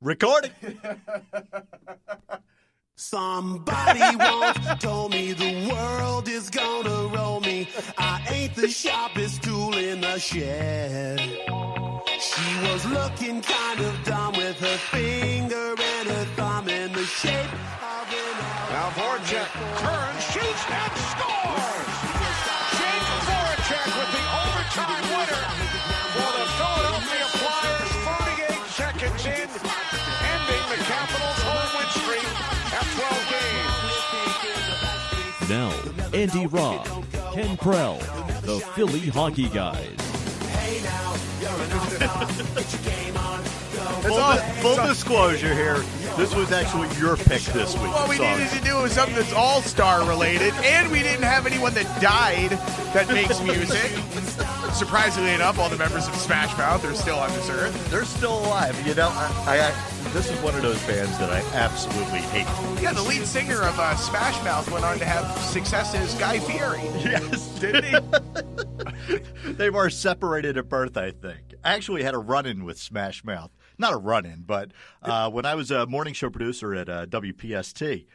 Recording. Somebody once told me the world is gonna roll me. I ain't the sharpest tool in the shed. She was looking kind of dumb with her finger and her thumb in the shape of an L. Now Voracek turns, shoots, and scores! Jake Voracek with the overtime winner for the Philadelphia Flyers, 38 seconds in, ending the Capitals' home win streak at 12 games. Now, Andy Robb, Ken Prell, the Philly Hockey Guys. Full disclosure here, this was actually your pick this week. What we needed to do was something that's all-star related, and we didn't have anyone that died that makes music. Surprisingly enough, all the members of Smash Mouth are still on this earth. They're still alive. You know, I this is one of those bands that I absolutely hate. Yeah, the lead singer of Smash Mouth went on to have success as Guy Fieri. Yes, Didn't he? They were separated at birth, I think. I actually had a run-in with Smash Mouth. Not a run-in, but when I was a morning show producer at WPST,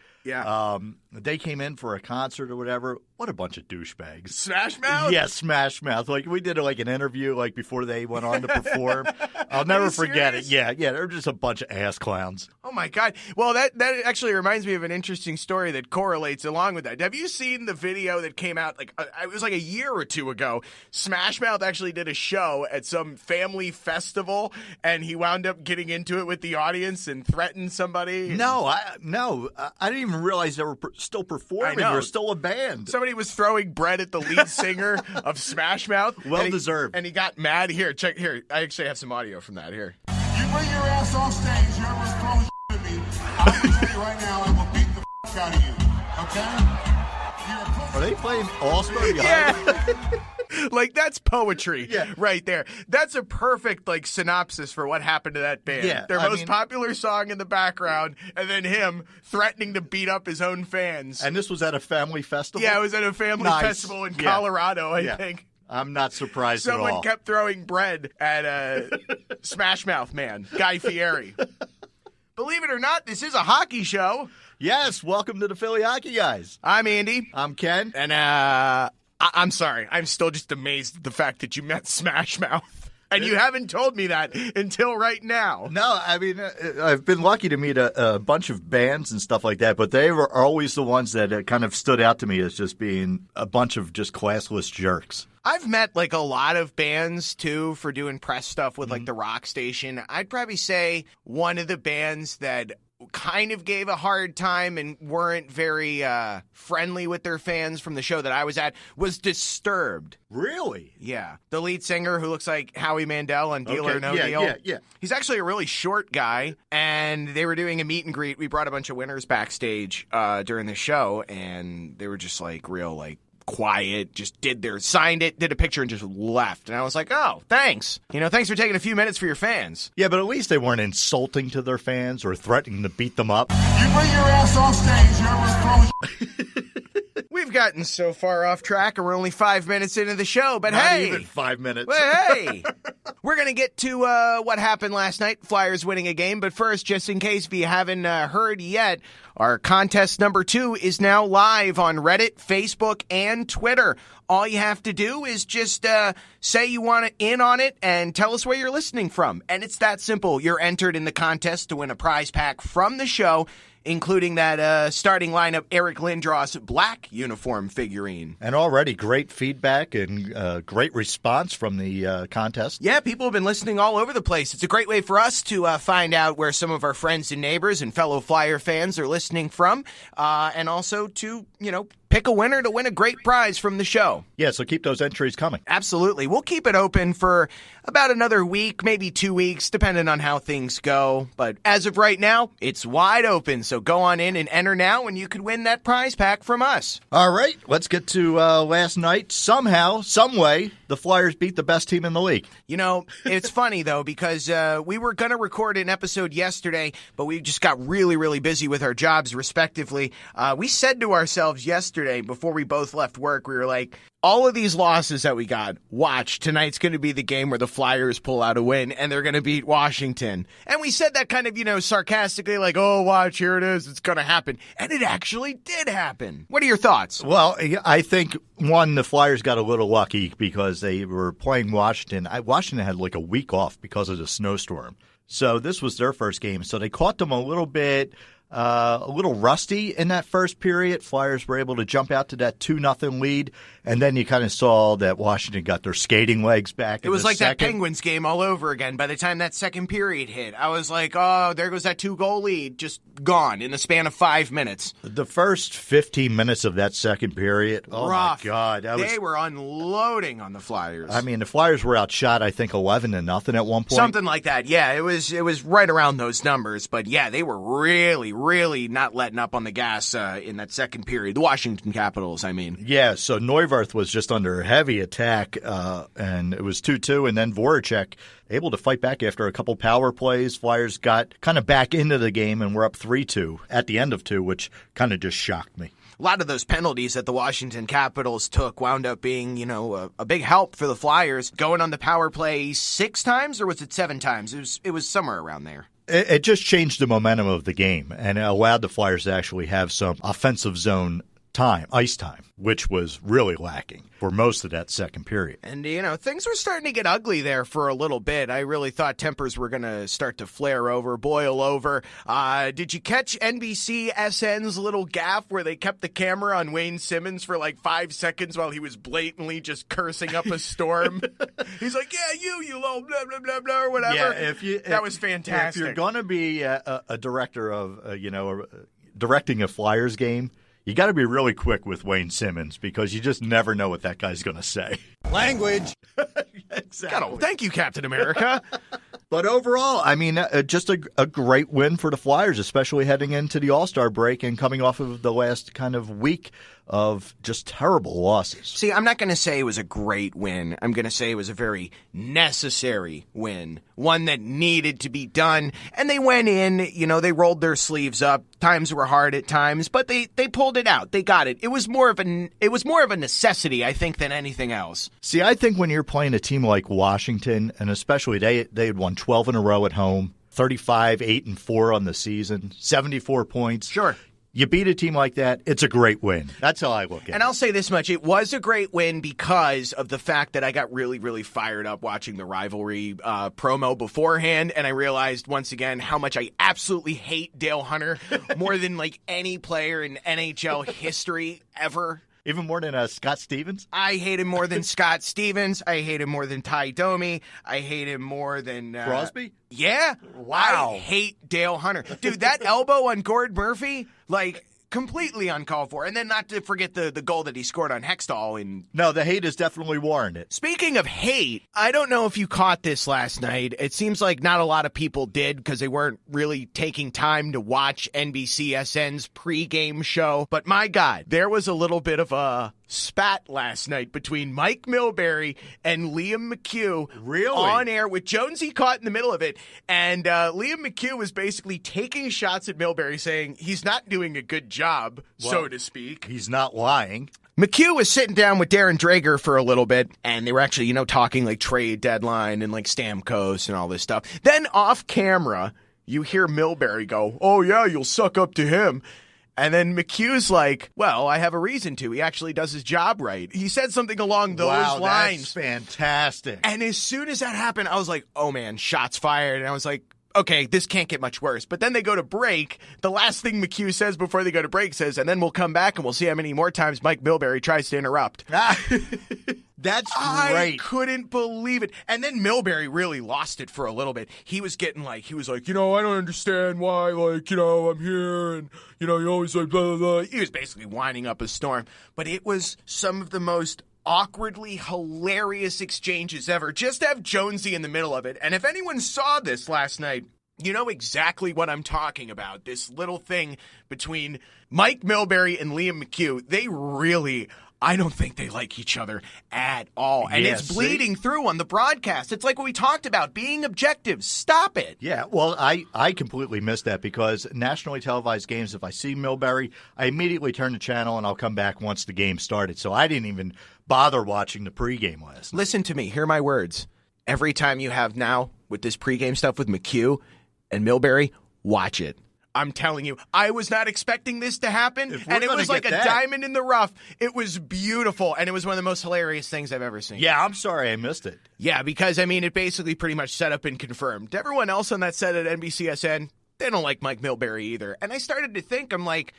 they came in for a concert or whatever. What a bunch of douchebags. Smash Mouth? Yes, Smash Mouth. Like, we did an interview before they went on to perform. I'll never forget it. Yeah, they're just a bunch of ass clowns. Oh, my God. Well, that actually reminds me of an interesting story that correlates along with that. Have you seen the video that came out, it was like a year or two ago? Smash Mouth actually did a show at some family festival, and he wound up getting into it with the audience and threatened somebody. No, I didn't even realize they were still performing. They're still a band. Somebody was throwing bread at the lead singer of Smash Mouth. Well deserved. And he got mad. Here, check here. I actually have some audio from that. Here. You bring your ass off stage, whoever's throwing at me, I'm going to tell you right now, I will beat the out of you. Okay? Are they playing All-Star? Yeah. That's poetry Yeah. right there. That's a perfect synopsis for what happened to that band. Yeah, Their most popular song in the background, and then him threatening to beat up his own fans. And this was at a family festival? Yeah, it was at a family festival in Colorado, I think. I'm not surprised at all. Someone kept throwing bread at Smash Mouth man, Guy Fieri. Believe it or not, this is a hockey show. Yes, welcome to the Philly Hockey Guys. I'm Andy. I'm Ken. And I'm sorry. I'm still just amazed at the fact that you met Smash Mouth. And you haven't told me that until right now. No, I mean, I've been lucky to meet a bunch of bands and stuff like that, but they were always the ones that kind of stood out to me as just being a bunch of just classless jerks. I've met a lot of bands too for doing press stuff with the rock station. I'd probably say one of the bands that kind of gave a hard time and weren't very friendly with their fans from the show that I was at was Disturbed. Really? Yeah. The lead singer who looks like Howie Mandel on Deal or No Deal. Yeah. He's actually a really short guy, and they were doing a meet and greet. We brought a bunch of winners backstage during the show, and they were just real quiet, just signed it, did a picture, and just left. And I was like, oh, thanks. Thanks for taking a few minutes for your fans. Yeah, but at least they weren't insulting to their fans or threatening to beat them up. You bring your ass off stage, whoever's throwing We've gotten so far off track, and we're only 5 minutes into the show, but Not even 5 minutes. Well, hey, we're going to get to what happened last night, Flyers winning a game. But first, just in case if you haven't heard yet, our contest number 2 is now live on Reddit, Facebook, and Twitter. All you have to do is just say you want to in on it and tell us where you're listening from. And it's that simple. You're entered in the contest to win a prize pack from the show, including that starting lineup Eric Lindros black uniform figurine. And already great feedback and great response from the contest. Yeah, people have been listening all over the place. It's a great way for us to find out where some of our friends and neighbors and fellow Flyer fans are listening from, and also to, pick a winner to win a great prize from the show. Yeah, so keep those entries coming. Absolutely. We'll keep it open for about another week, maybe 2 weeks, depending on how things go. But as of right now, it's wide open. So go on in and enter now, and you could win that prize pack from us. All right, let's get to last night. Somehow, some way, the Flyers beat the best team in the league. It's funny, though, because we were going to record an episode yesterday, but we just got really, really busy with our jobs, respectively. We said to ourselves yesterday, yesterday bbore we both left work. We were like, all of these losses that we got, watch, tonight's going to be the game where the Flyers pull out a win and they're going to beat Washington. And we said that kind of, sarcastically, like, oh, watch, here it is, it's going to happen. And it actually did happen. What are your thoughts? Well, I think, one, the Flyers got a little lucky because they were playing Washington. Washington had like a week off because of the snowstorm. So this was their first game. So they caught them a little rusty in that first period. Flyers were able to jump out to that 2-0 lead, and then you kind of saw that Washington got their skating legs back. It was like that Penguins game all over again. By the time that second period hit, I was like, oh, there goes that 2-goal lead, just gone in the span of 5 minutes. The first 15 minutes of that second period, oh rough. My God. They were unloading on the Flyers. I mean, the Flyers were outshot, I think, 11-0 at one point. Something like that, yeah. It was right around those numbers, but yeah, they were really not letting up on the gas in that second period. The Washington Capitals, I mean. Yeah, so Neuwirth was just under heavy attack, and it was 2-2, and then Voracek able to fight back after a couple power plays. Flyers got kind of back into the game and were up 3-2 at the end of 2, which kind of just shocked me. A lot of those penalties that the Washington Capitals took wound up being, a big help for the Flyers. Going on the power play 6 times, or was it 7 times? It was somewhere around there. It just changed the momentum of the game, and it allowed the Flyers to actually have some offensive zone time, ice time, which was really lacking for most of that second period. And, things were starting to get ugly there for a little bit. I really thought tempers were going to start to flare over, boil over. Did you catch NBC SN's little gaffe where they kept the camera on Wayne Simmons for like 5 seconds while he was blatantly just cursing up a storm? He's like, yeah, you little blah, blah, blah, blah, or whatever. Yeah, that was fantastic. If you're going to be a director of, directing a Flyers game, you got to be really quick with Wayne Simmons because you just never know what that guy's going to say. Language. Exactly. Thank you, Captain America. But overall, I mean, just a great win for the Flyers, especially heading into the All-Star break and coming off of the last kind of week of just terrible losses. See, I'm not going to say it was a great win. I'm going to say it was a very necessary win, one that needed to be done. And they went in, they rolled their sleeves up. Times were hard at times, but they pulled it out. They got it. It was more of a necessity, I think, than anything else. See, I think when you're playing a team like Washington, and especially they had won 12 in a row at home, 35, 8-4 on the season, 74 points. Sure. You beat a team like that, it's a great win. That's how I look at it. And I'll say this much. It was a great win because of the fact that I got really, really fired up watching the rivalry promo beforehand, and I realized once again how much I absolutely hate Dale Hunter more than like any player in NHL history ever. Even more than Scott Stevens? I hate him more than Scott Stevens. I hate him more than Ty Domi. I hate him more than... Crosby? Yeah. Wow. I hate Dale Hunter. Dude, that elbow on Gord Murphy, like... completely uncalled for. And then not to forget the goal that he scored on Hextall. No, the hate is definitely warranted. Speaking of hate, I don't know if you caught this last night. It seems like not a lot of people did because they weren't really taking time to watch NBCSN's pregame show. But my God, there was a little bit of a spat last night between Mike Milbury and Liam McHugh. Really? On air with Jonesy caught in the middle of it. And Liam McHugh was basically taking shots at Milbury saying he's not doing a good job, so to speak. He's not lying. McHugh was sitting down with Darren Drager for a little bit, and they were actually, talking like trade deadline and like Stamkos and all this stuff. Then off camera, you hear Milbury go, "Oh yeah, you'll suck up to him." And then McHugh's like, well, I have a reason to. He actually does his job right. He said something along those lines. Wow, that's fantastic. And as soon as that happened, I was like, oh man, shots fired. And I was like, okay, this can't get much worse. But then they go to break. The last thing McHugh says before they go to break says, and then we'll come back and we'll see how many more times Mike Milbury tries to interrupt. That's I great. couldn't believe it. And then Milbury really lost it for a little bit. He was like, I don't understand why, I'm here and, you always like, blah, blah, blah. He was basically winding up a storm. But it was some of the most awkwardly hilarious exchanges ever. Just have Jonesy in the middle of it. And if anyone saw this last night, you know exactly what I'm talking about. This little thing between Mike Milbury and Liam McHugh. They really I don't think they like each other at all. And it's bleeding through on the broadcast. It's like what we talked about, being objective. Stop it. Yeah, well, I completely missed that because nationally televised games, if I see Milbury, I immediately turn the channel and I'll come back once the game started. So I didn't even bother watching the pregame last night. Listen to me. Hear my words. Every time you have now with this pregame stuff with McHugh and Milbury, watch it. I'm telling you, I was not expecting this to happen, and it was like a diamond in the rough. It was beautiful, and it was one of the most hilarious things I've ever seen. Yeah, I'm sorry I missed it. Yeah, because, I mean, it basically pretty much set up and confirmed. Everyone else on that set at NBCSN, they don't like Mike Milbury either. And I started to think, I'm like,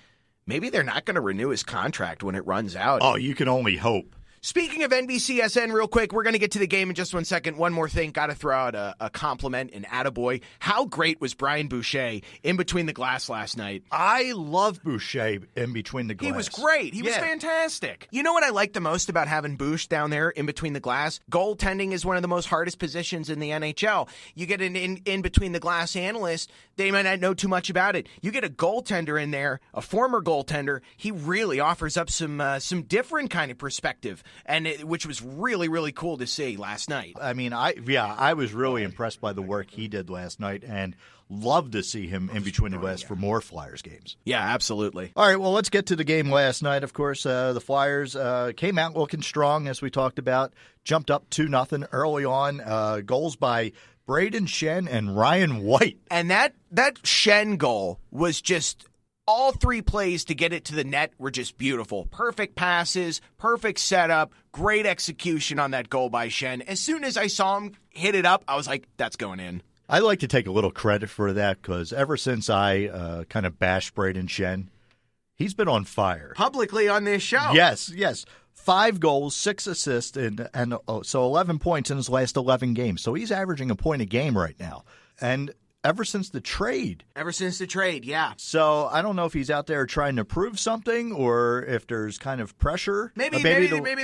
maybe they're not going to renew his contract when it runs out. Oh, you can only hope. Speaking of NBCSN, real quick, we're going to get to the game in just 1 second. One more thing, got to throw out a compliment, an attaboy. How great was Brian Boucher in between the glass last night? I love Boucher in between the glass. He was great. He was fantastic. You know what I like the most about having Bouch down there in between the glass? Goaltending is one of the most hardest positions in the NHL. You get an in between the glass analyst, they might not know too much about it. You get a goaltender in there, a former goaltender, he really offers up some different kind of perspective. Which was really, really cool to see last night. I mean, I was really impressed by the work he did last night and love to see him in between the glass for more Flyers games. Yeah, absolutely. All right, well, let's get to the game last night. Of course, the Flyers came out looking strong, as we talked about, jumped up 2-0 early on. Goals by Braden Shen and Ryan White. And that Shen goal was just... all three plays to get it to the net were just beautiful. Perfect passes, perfect setup, great execution on that goal by Shen. As soon as I saw him hit it up, I was like, that's going in. I'd like to take a little credit for that because ever since I kind of bashed Braden Shen, he's been on fire. Publicly on this show. Yes. 5 goals, 6 assists, and so 11 points in his last 11 games. So he's averaging a point a game right now. And ever since the trade. Yeah. So I don't know if he's out there trying to prove something or if there's kind of pressure. Maybe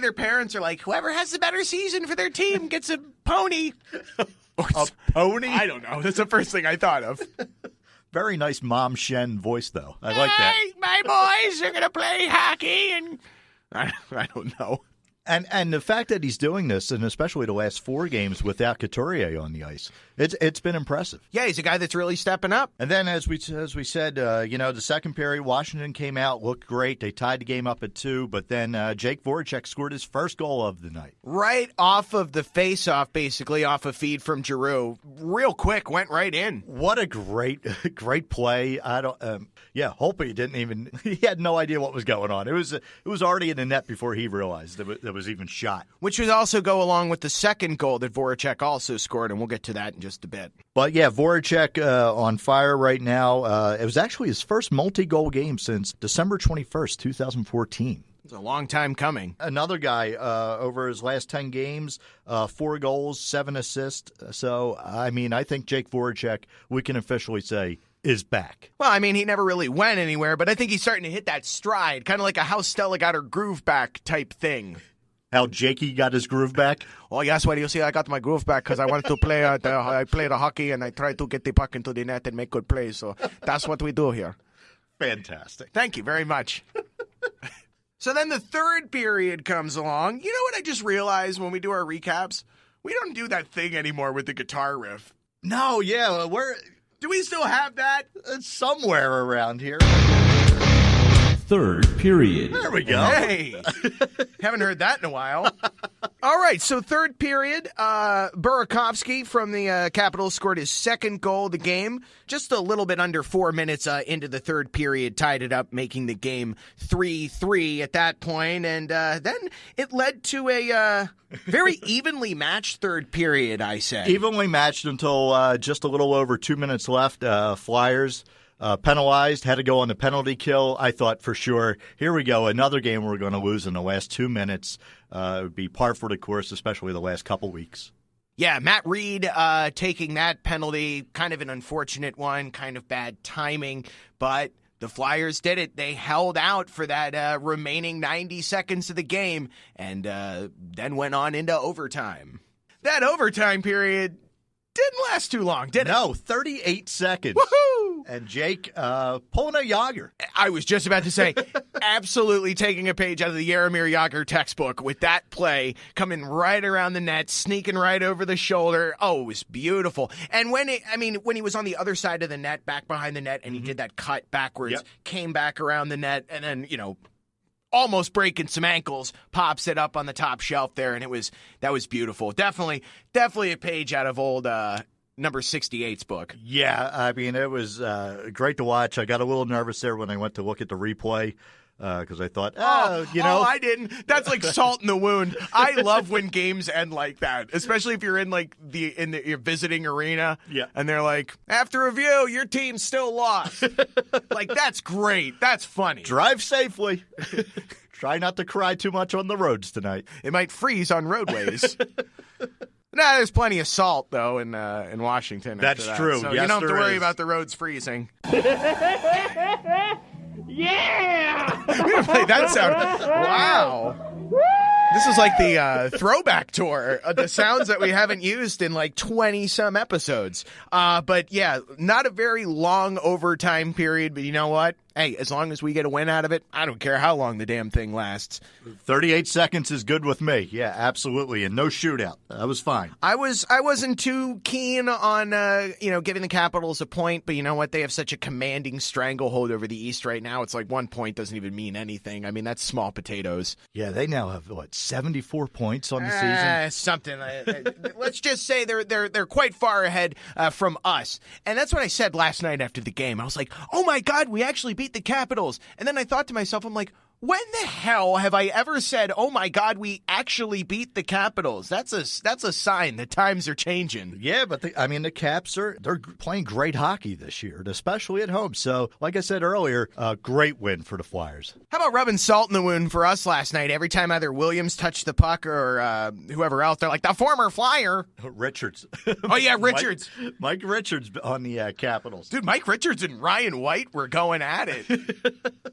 their parents are like, whoever has the better season for their team gets a pony. A pony? I don't know. That's the first thing I thought of. Very nice Mom Shen voice, though. I like that. My boys are going to play hockey, and I don't know. And the fact that he's doing this, and especially the last 4 games without Couturier on the ice, it's been impressive. Yeah, he's a guy that's really stepping up. And then, as we said, the second period, Washington came out, looked great. They tied the game up at 2, but then Jake Voracek scored his first goal of the night. Right off of the face-off, basically, off a feed from Giroux. Real quick, went right in. What a great play. Holpe didn't even, he had no idea what was going on. It was already in the net before he realized that was even shot. Which would also go along with the second goal that Voracek also scored, and we'll get to that in just a bit. But yeah, Voracek on fire right now. It was actually his first multi-goal game since December 21st, 2014. It's a long time coming. Another guy over his last 10 games, 4 goals, 7 assists. So, I mean, I think Jake Voracek, we can officially say, is back. Well, I mean, he never really went anywhere, but I think he's starting to hit that stride, kind of like a how Stella got her groove back type thing. How Jakey got his groove back? Oh, yes, well, you see, I got my groove back because I wanted to play I play the hockey and I tried to get the puck into the net and make good plays. So that's what we do here. Fantastic. Thank you very much. So then the third period comes along. You know what I just realized when we do our recaps? We don't do that thing anymore with the guitar riff. No, yeah, do we still have that? It's somewhere around here. Third period. There we go. Hey, haven't heard that in a while. All right, so third period, Burakovsky from the Capitals scored his second goal of the game. Just a little bit under 4 minutes into the third period, tied it up, making the game 3-3 at that point. And then it led to a very evenly matched third period, I say. Evenly matched until just a little over 2 minutes left. Flyers penalized, had to go on the penalty kill. I thought for sure, here we go, another game we're going to lose in the last 2 minutes. It would be par for the course, especially the last couple weeks. Yeah, Matt Reed taking that penalty, kind of an unfortunate one, kind of bad timing, but the Flyers did it. They held out for that remaining 90 seconds of the game and then went on into overtime. That overtime period didn't last too long, did it? No, 38 seconds. Woohoo! And Jake pulling a Yager. I was just about to say, absolutely taking a page out of the Jaromir Jagr textbook with that play coming right around the net, sneaking right over the shoulder. Oh, it was beautiful. And when he was on the other side of the net, back behind the net, and he did that cut backwards, came back around the net, and then, almost breaking some ankles, pops it up on the top shelf there, and that was beautiful. Definitely a page out of old number 68's book. Yeah, I mean, it was great to watch. I got a little nervous there when I went to look at the replay because I thought, I didn't. That's like salt in the wound. I love when games end like that, especially if you're in like your visiting arena. Yeah, and they're like, after review, your team still lost. Like, that's great. That's funny. Drive safely. Try not to cry too much on the roads tonight. It might freeze on roadways. Nah, there's plenty of salt though in Washington. That's true. So yes, you don't have to worry is. about the roads freezing. Yeah! We're gonna play that sound. Wow. This is like the throwback tour of the sounds that we haven't used in like 20-some episodes. But yeah, not a very long overtime period, but you know what? Hey, as long as we get a win out of it, I don't care how long the damn thing lasts. 38 seconds is good with me. Yeah, absolutely. And no shootout. That was fine. I wasn't too keen on giving the Capitals a point, but you know what? They have such a commanding stranglehold over the East right now. It's like 1 point doesn't even mean anything. I mean, that's small potatoes. Yeah, they now have 74 points on the season. Something. Let's just say they're quite far ahead from us. And that's what I said last night after the game. I was like, "Oh my God, we actually beat the Capitals." And then I thought to myself, I'm like, when the hell have I ever said, "Oh my God, we actually beat the Capitals"? That's a sign that times are changing. Yeah, but the Caps they're playing great hockey this year, especially at home. So, like I said earlier, a great win for the Flyers. How about rubbing salt in the wound for us last night? Every time either Williams touched the puck or whoever else, they're like, the former Flyer. Richards. Oh, yeah, Richards. Mike Richards on the Capitals. Dude, Mike Richards and Ryan White were going at it.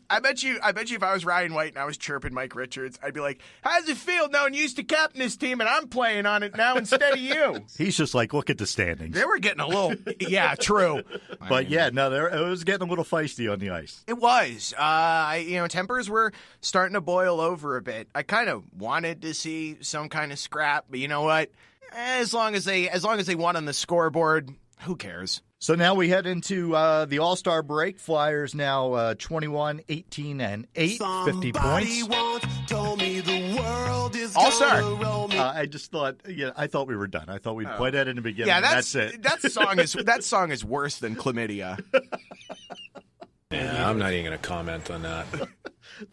I bet you if I was Ryan White and I was chirping Mike Richards, I'd be like, "How's it feel knowing you used to captain this team and I'm playing on it now instead of you?" He's just like, look at the standings. They were getting a little, yeah, true. But it was getting a little feisty on the ice. It was. Tempers were starting to boil over a bit. I kind of wanted to see some kind of scrap, but you know what? As long as they won on the scoreboard, who cares? So now we head into the All-Star break. Flyers now 21, 18, and 8, 50 points. All-Star. I just thought, I thought we were done. I thought we'd play that in the beginning. Yeah, that's it. That song is worse than Chlamydia. Yeah, I'm not even going to comment on that.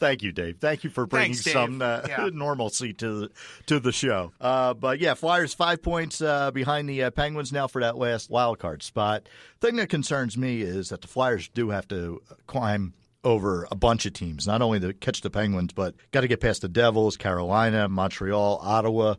Thank you, Dave. Thank you for bringing some normalcy to the show. But yeah, Flyers 5 points behind the Penguins now for that last wild card spot. The thing that concerns me is that the Flyers do have to climb over a bunch of teams, not only to catch the Penguins, but got to get past the Devils, Carolina, Montreal, Ottawa.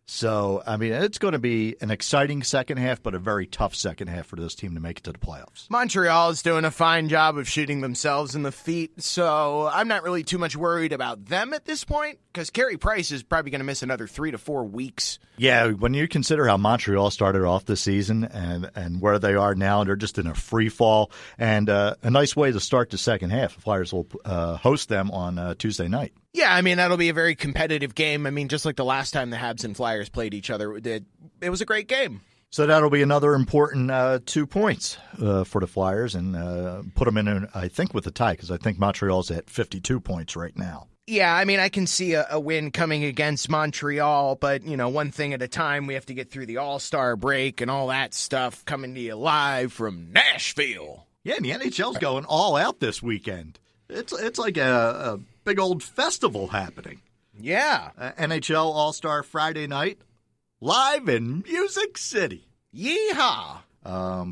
So, I mean, it's going to be an exciting second half, but a very tough second half for this team to make it to the playoffs. Montreal is doing a fine job of shooting themselves in the feet, so I'm not really too much worried about them at this point, because Carey Price is probably going to miss another 3 to 4 weeks. Yeah, when you consider how Montreal started off the season and where they are now, they're just in a free fall, and a nice way to start the second half. The Flyers will host them on Tuesday night. Yeah, I mean, that'll be a very competitive game. I mean, just like the last time the Habs and Flyers played each other, it was a great game. So that'll be another important 2 points for the Flyers and put them in, I think, with a tie, because I think Montreal's at 52 points right now. Yeah, I mean, I can see a win coming against Montreal, but, one thing at a time. We have to get through the All-Star break and all that stuff coming to you live from Nashville. Yeah, and the NHL's going all out this weekend. It's like a big old festival happening. Yeah. NHL All-Star Friday night, live in Music City. Yeehaw.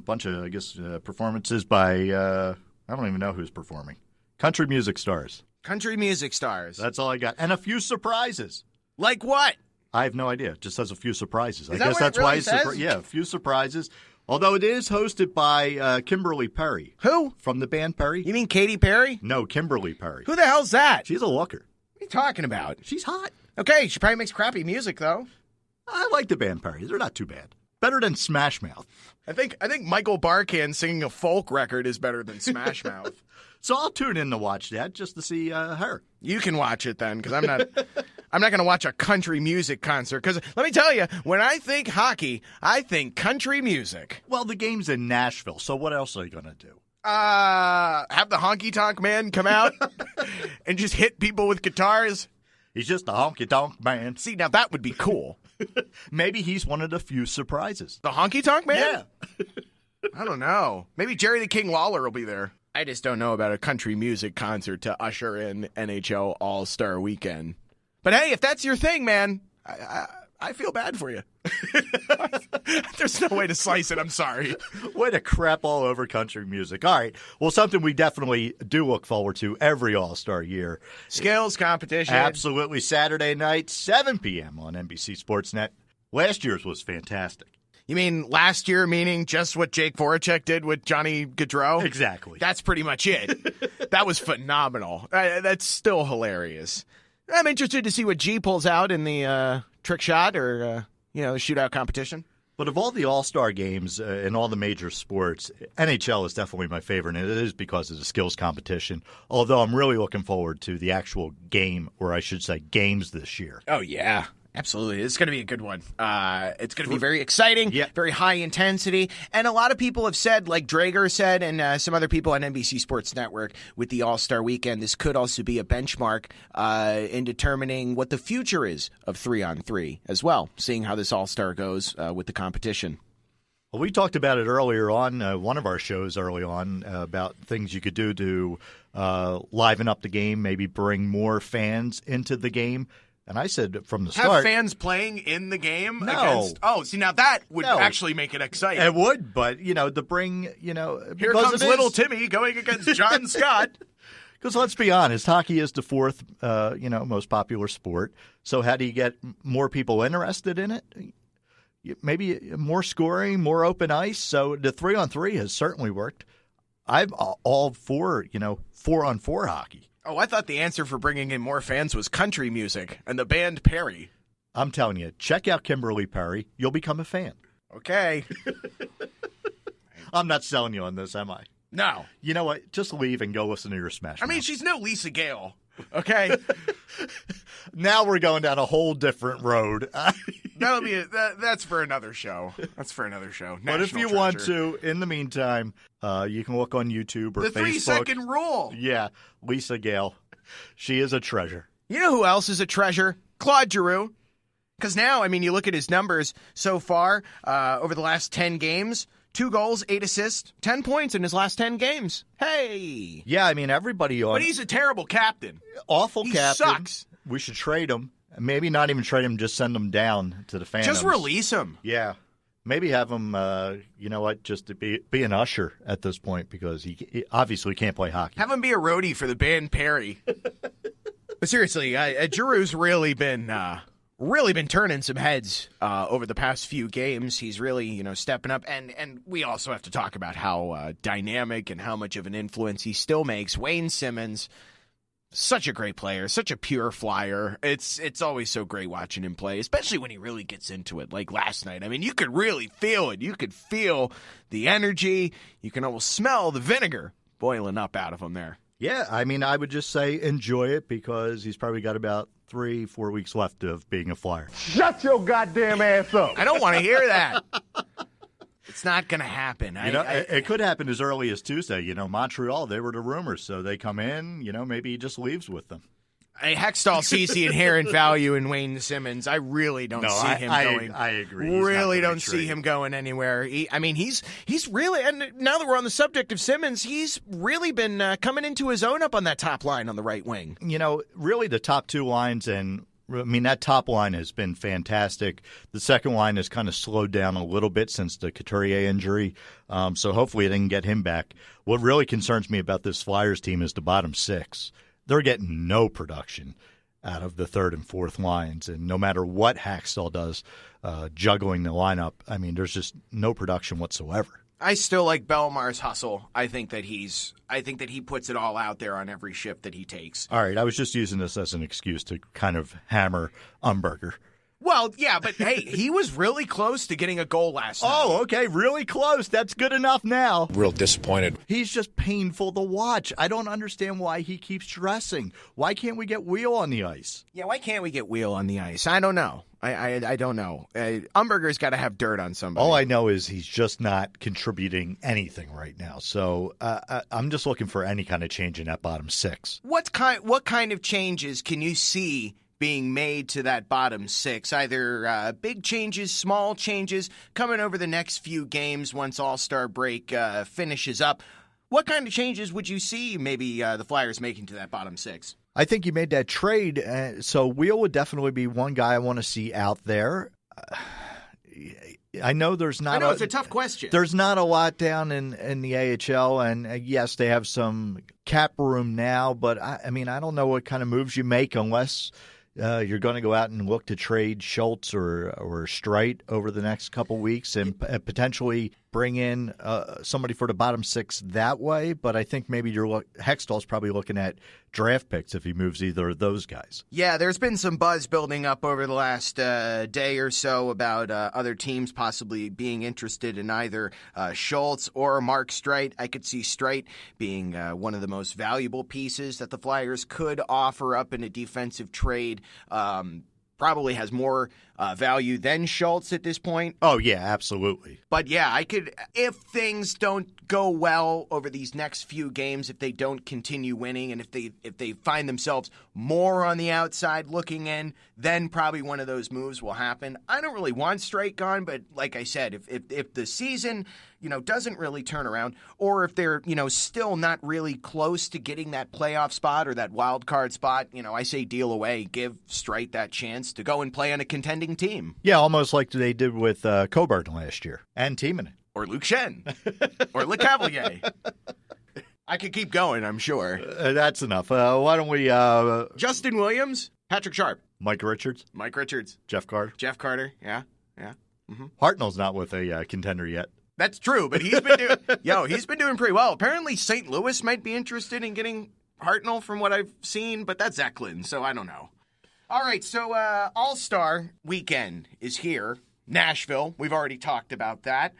Bunch of, I guess, performances by, I don't even know who's performing. Country music stars. Country music stars. That's all I got. And a few surprises. Like what? I have no idea. It just says a few surprises. I guess that's why it says? Yeah, a few surprises. Although it is hosted by Kimberly Perry. Who? From the band Perry. You mean Katy Perry? No, Kimberly Perry. Who the hell's that? She's a looker. What are you talking about? She's hot. Okay, she probably makes crappy music, though. I like the band Perry. They're not too bad. Better than Smash Mouth. I think Michael Barkan singing a folk record is better than Smash Mouth. So I'll tune in to watch that just to see her. You can watch it then, because I'm not going to watch a country music concert. Because let me tell you, when I think hockey, I think country music. Well, the game's in Nashville, so what else are you going to do? Have the honky tonk man come out and just hit people with guitars. He's just a honky tonk man. See, now that would be cool. Maybe he's one of the few surprises. The honky tonk man? Yeah. I don't know. Maybe Jerry the King Lawler will be there. I just don't know about a country music concert to usher in NHL All-Star Weekend. But hey, if that's your thing, man, I feel bad for you. There's no way to slice it. I'm sorry. Way to crap all over country music. All right. Well, something we definitely do look forward to every All-Star year. Skills competition. Absolutely. Saturday night, 7 p.m. on NBC Sportsnet. Last year's was fantastic. You mean last year, meaning just what Jake Voracek did with Johnny Gaudreau? Exactly. That's pretty much it. That was phenomenal. That's still hilarious. I'm interested to see what G pulls out in the trick shot or, the shootout competition. But of all the All-Star games in all the major sports, NHL is definitely my favorite, and it is because of the skills competition, although I'm really looking forward to the actual game, or I should say games this year. Oh, yeah. Absolutely. It's going to be a good one. It's going to be very exciting, very high intensity. And a lot of people have said, like Drager said and some other people on NBC Sports Network with the All-Star Weekend, this could also be a benchmark in determining what the future is of 3-on-3 as well, seeing how this All-Star goes with the competition. Well, we talked about it earlier on, one of our shows early on, about things you could do to liven up the game, maybe bring more fans into the game. And I said from the start... Have fans playing in the game? No. Now that would actually make it exciting. It would, but, to bring, Here comes little Timmy going against John Scott. Because let's be honest, hockey is the fourth, most popular sport. So how do you get more people interested in it? Maybe more scoring, more open ice. So the 3-on-3 has certainly worked. I'm all for, 4-on-4 hockey. Oh, I thought the answer for bringing in more fans was country music and the band Perry. I'm telling you, check out Kimberly Perry. You'll become a fan. Okay. I'm not selling you on this, am I? No. You know what? Just leave and go listen to your Smash Mouth. I mean, she's no Lisa Gale. Okay. Now we're going down a whole different road. That'll be that's for another show. That's for another show. But if you want to, in the meantime, you can look on YouTube or the Facebook. 3-second rule. Yeah, Lisa Gale. She is a treasure. You know who else is a treasure? Claude Giroux. Because now, you look at his numbers so far over the last 10 games. 2 goals, 8 assists, 10 points in his last 10 games. Hey! Yeah, everybody on... But he's a terrible captain. Awful he captain. Sucks. We should trade him. Maybe not even trade him, just send him down to the Phantoms. Just release him. Yeah. Maybe have him, just to be an usher at this point because he obviously can't play hockey. Have him be a roadie for the band Perry. But seriously, Giroux's really been turning some heads over the past few games. He's really, stepping up. And we also have to talk about how dynamic and how much of an influence he still makes. Wayne Simmons, such a great player, such a pure flyer. It's always so great watching him play, especially when he really gets into it, like last night. You could really feel it. You could feel the energy. You can almost smell the vinegar boiling up out of him there. Yeah, I would just say enjoy it because he's probably got about 3-4 weeks left of being a Flyer. Shut your goddamn ass up. I don't want to hear that. It's not going to happen. It could happen as early as Tuesday. Montreal, they were the rumors, so they come in, maybe he just leaves with them. Hextall sees the inherent value in Wayne Simmons. I really don't see him going. I agree. Really don't see him going anywhere. He's really, and now that we're on the subject of Simmons, he's really been coming into his own up on that top line on the right wing. Really the top 2 lines, and that top line has been fantastic. The second line has kind of slowed down a little bit since the Couturier injury, so hopefully they can get him back. What really concerns me about this Flyers team is the bottom 6. They're getting no production out of the third and fourth lines. And no matter what Hextall does, juggling the lineup, there's just no production whatsoever. I still like Bellemar's hustle. I think that he puts it all out there on every shift that he takes. All right, I was just using this as an excuse to kind of hammer Umberger. Well, yeah, but hey, he was really close to getting a goal last night. Oh, okay, really close. That's good enough now. Real disappointed. He's just painful to watch. I don't understand why he keeps dressing. Why can't we get Wheel on the ice? Yeah, why can't we get Wheel on the ice? I don't know. I don't know. Umberger's got to have dirt on somebody. All I know is he's just not contributing anything right now. So I'm just looking for any kind of change in that bottom six. What kind of changes can you see being made to that bottom six? Either big changes, small changes, coming over the next few games once All-Star break finishes up. What kind of changes would you see maybe the Flyers making to that bottom six? I think you made that trade, so Wheel would definitely be one guy I want to see out there. I know there's not. I know it's a tough question. There's not a lot down in the AHL, and yes, they have some cap room now, but I mean, I don't know what kind of moves you make unless you're going to go out and look to trade Schultz or Streit over the next couple weeks and potentially bring in somebody for the bottom six that way. But I think maybe Hextall's probably looking at draft picks if he moves either of those guys. Yeah, there's been some buzz building up over the last day or so about other teams possibly being interested in either Schultz or Mark Streit. I could see Streit being one of the most valuable pieces that the Flyers could offer up in a defensive trade. Probably has more value than Schultz at this point. Oh, yeah, absolutely. But yeah, I could, if things don't go well over these next few games, if they don't continue winning, and if they find themselves more on the outside looking in, then probably one of those moves will happen. I don't really want Streit gone, but like I said, if the season, doesn't really turn around, or if they're, still not really close to getting that playoff spot or that wild card spot, I say deal away, give Streit that chance to go and play on a contending team. Yeah, almost like they did with Coburn last year and Tiemann. Or Luke Shen. Or Le Cavalier. I could keep going, I'm sure. That's enough. Why don't we... Justin Williams, Patrick Sharp. Mike Richards. Jeff Carter, yeah. Mm-hmm. Hartnell's not with a contender yet. That's true, but he's been doing pretty well. Apparently St. Louis might be interested in getting Hartnell from what I've seen, but that's Eklund, so I don't know. All right, so All-Star Weekend is here. Nashville, we've already talked about that.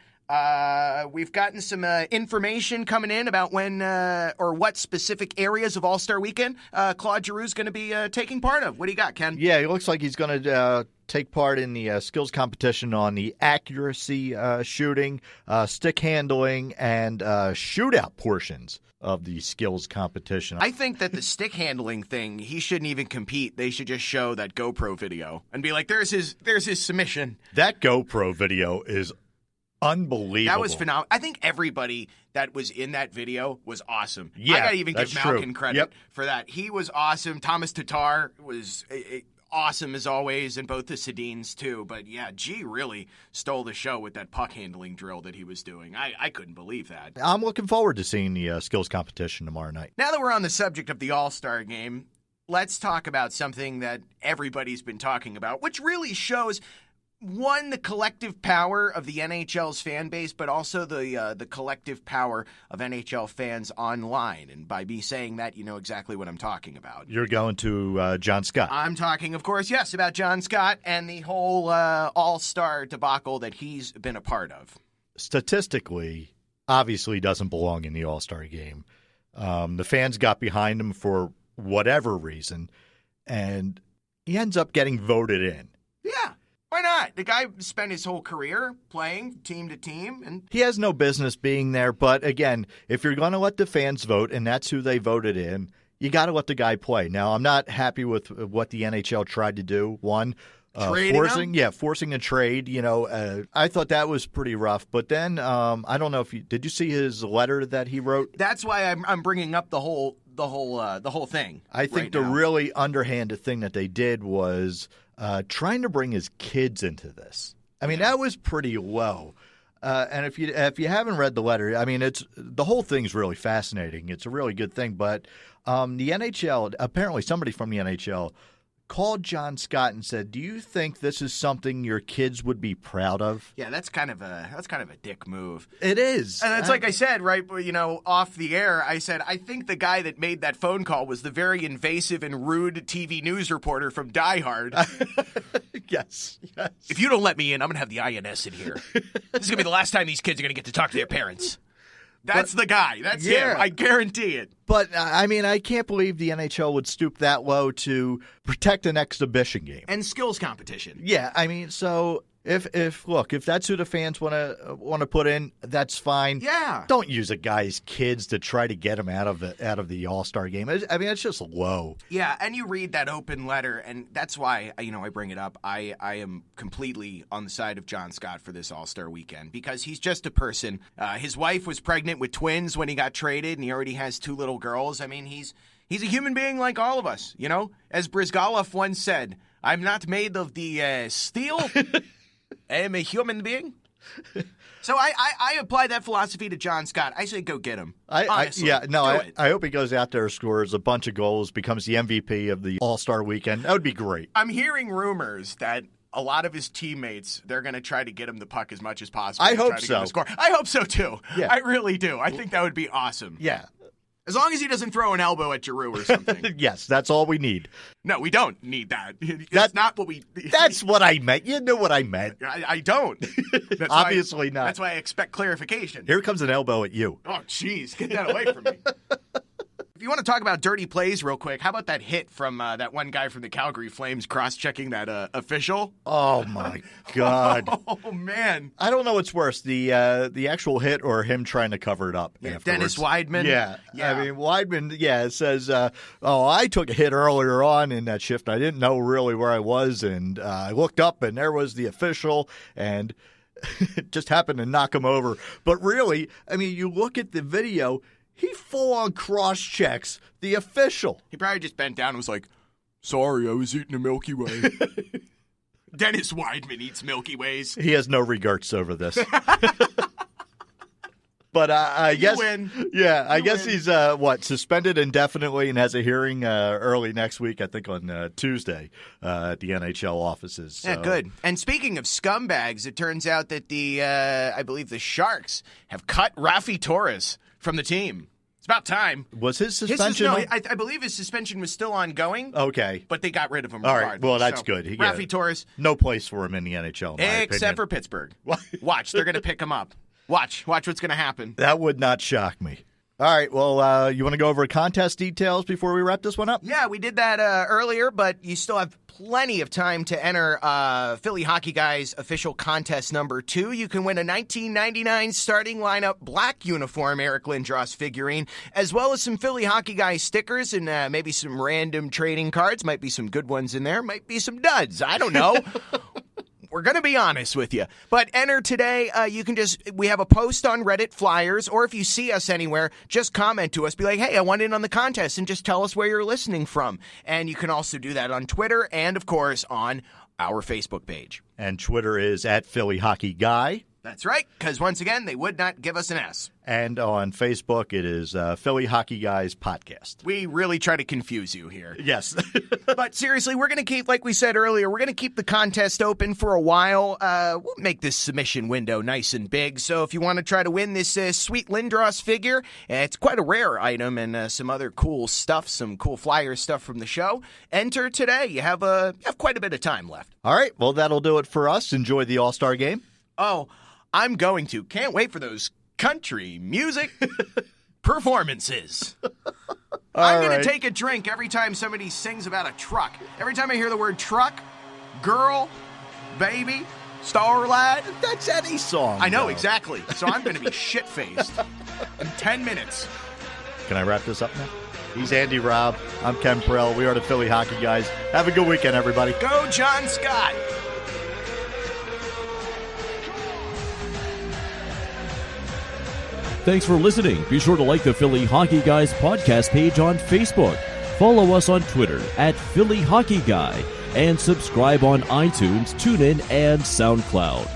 We've gotten some information coming in about when or what specific areas of All-Star Weekend Claude Giroux's going to be taking part of. What do you got, Ken? Yeah, it looks like he's going to take part in the skills competition on the accuracy shooting, stick handling, and shootout portions of the skills competition. I think that the stick handling thing, he shouldn't even compete. They should just show that GoPro video and be like, there's his submission. That GoPro video is unbelievable. That was phenomenal. I think everybody that was in that video was awesome. Yeah, I got to even give Malkin credit Yep. for that. He was awesome. Thomas Tatar was awesome as always, and both the Sedins too. But yeah, G really stole the show with that puck handling drill that he was doing. I couldn't believe that. I'm looking forward to seeing the skills competition tomorrow night. Now that we're on the subject of the All-Star game, let's talk about something that everybody's been talking about, which really shows one, the collective power of the NHL's fan base, but also the collective power of NHL fans online. And by me saying that, you know exactly what I'm talking about. You're going to John Scott. I'm talking, of course, yes, about John Scott and the whole all-star debacle that he's been a part of. Statistically, obviously doesn't belong in the All-Star game. The fans got behind him for whatever reason, and he ends up getting voted in. Yeah. Why not? The guy spent his whole career playing team to team. And he has no business being there. But again, if you're going to let the fans vote, and that's who they voted in, you got to let the guy play. Now, I'm not happy with what the NHL tried to do. One, forcing a trade. You know, I thought that was pretty rough. But then I don't know if did you see his letter that he wrote? That's why I'm bringing up the whole thing. I think the really underhanded thing that they did was trying to bring his kids into this. I mean, that was pretty low. And if you haven't read the letter, I mean, the whole thing's really fascinating. It's a really good thing. But the NHL, apparently somebody from the NHL called John Scott and said, "Do you think this is something your kids would be proud of?" Yeah, that's kind of a dick move. It is. And it's like I said, right, you know, off the air, I said, I think the guy that made that phone call was the very invasive and rude TV news reporter from Die Hard. Yes. If you don't let me in, I'm going to have the INS in here. This is going to be the last time these kids are going to get to talk to their parents. That's the guy. That's him. I guarantee it. But, I mean, I can't believe the NHL would stoop that low to protect an exhibition game. And skills competition. Yeah, I mean, so if that's who the fans want to put in, that's fine. Yeah. Don't use a guy's kids to try to get him out of the All-Star game. I mean, it's just low. Yeah, and you read that open letter, and that's why I bring it up. I am completely on the side of John Scott for this All-Star weekend because he's just a person. His wife was pregnant with twins when he got traded, and he already has 2 little girls. I mean, he's a human being like all of us, you know? As Brizgalov once said, I'm not made of the steel. I am a human being. So I apply that philosophy to John Scott. I say go get him. Honestly, I hope he goes out there, scores a bunch of goals, becomes the MVP of the All-Star weekend. That would be great. I'm hearing rumors that a lot of his teammates, they're going to try to get him the puck as much as possible. I hope so. I hope so, too. Yeah. I really do. I think that would be awesome. Yeah. As long as he doesn't throw an elbow at Giroux or something. Yes, that's all we need. No, we don't need that. That's not what we... That's what I meant. You knew what I meant. I don't. Obviously not. That's why I expect clarification. Here comes an elbow at you. Oh, jeez. Get that away from me. If you want to talk about dirty plays real quick, how about that hit from that one guy from the Calgary Flames cross-checking that official? Oh, my God. Oh, man. I don't know what's worse, the actual hit or him trying to cover it up afterwards. Dennis Weidman? Yeah. I mean, Weidman, it says, I took a hit earlier on in that shift. I didn't know really where I was, and I looked up, and there was the official, and it just happened to knock him over. But really, I mean, you look at the video, he full-on cross-checks the official. He probably just bent down and was like, sorry, I was eating a Milky Way. Dennis Weidman eats Milky Ways. He has no regrets over this. But I guess, win. Yeah, I guess he's suspended indefinitely and has a hearing early next week. I think on Tuesday at the NHL offices. So. Yeah, good. And speaking of scumbags, it turns out that I believe the Sharks have cut Raffi Torres from the team. It's about time. Was his suspension? I believe his suspension was still ongoing. Okay. But they got rid of him. All right. Well, that's good. Raffi Torres. No place for him in the NHL, except for Pittsburgh. Watch. They're going to pick him up. Watch what's going to happen. That would not shock me. All right, well, you want to go over contest details before we wrap this one up? Yeah, we did that earlier, but you still have plenty of time to enter Philly Hockey Guys official contest number 2. You can win a 1999 starting lineup black uniform Eric Lindros figurine, as well as some Philly Hockey Guys stickers and maybe some random trading cards. Might be some good ones in there. Might be some duds. I don't know. We're going to be honest with you. But enter today. We have a post on Reddit Flyers, or if you see us anywhere, just comment to us. Be like, hey, I want in on the contest, and just tell us where you're listening from. And you can also do that on Twitter and, of course, on our Facebook page. And Twitter is at Philly Hockey Guy. That's right, because once again, they would not give us an S. And on Facebook, it is Philly Hockey Guys Podcast. We really try to confuse you here. Yes. But seriously, we're going to keep, like we said earlier, we're going to keep the contest open for a while. We'll make this submission window nice and big. So if you want to try to win this sweet Lindros figure, it's quite a rare item and some other cool stuff, some cool flyer stuff from the show, enter today. You have quite a bit of time left. All right. Well, that'll do it for us. Enjoy the All-Star game. Oh, I'm going to. Can't wait for those country music performances. I'm going to take a drink every time somebody sings about a truck. Every time I hear the word truck, girl, baby, starlight. That's any song. I know, exactly. So I'm going to be shit-faced in 10 minutes. Can I wrap this up now? He's Andy Robb. I'm Ken Prell. We are the Philly Hockey Guys. Have a good weekend, everybody. Go John Scott. Thanks for listening. Be sure to like the Philly Hockey Guys podcast page on Facebook. Follow us on Twitter at Philly Hockey Guy. And subscribe on iTunes, TuneIn, and SoundCloud.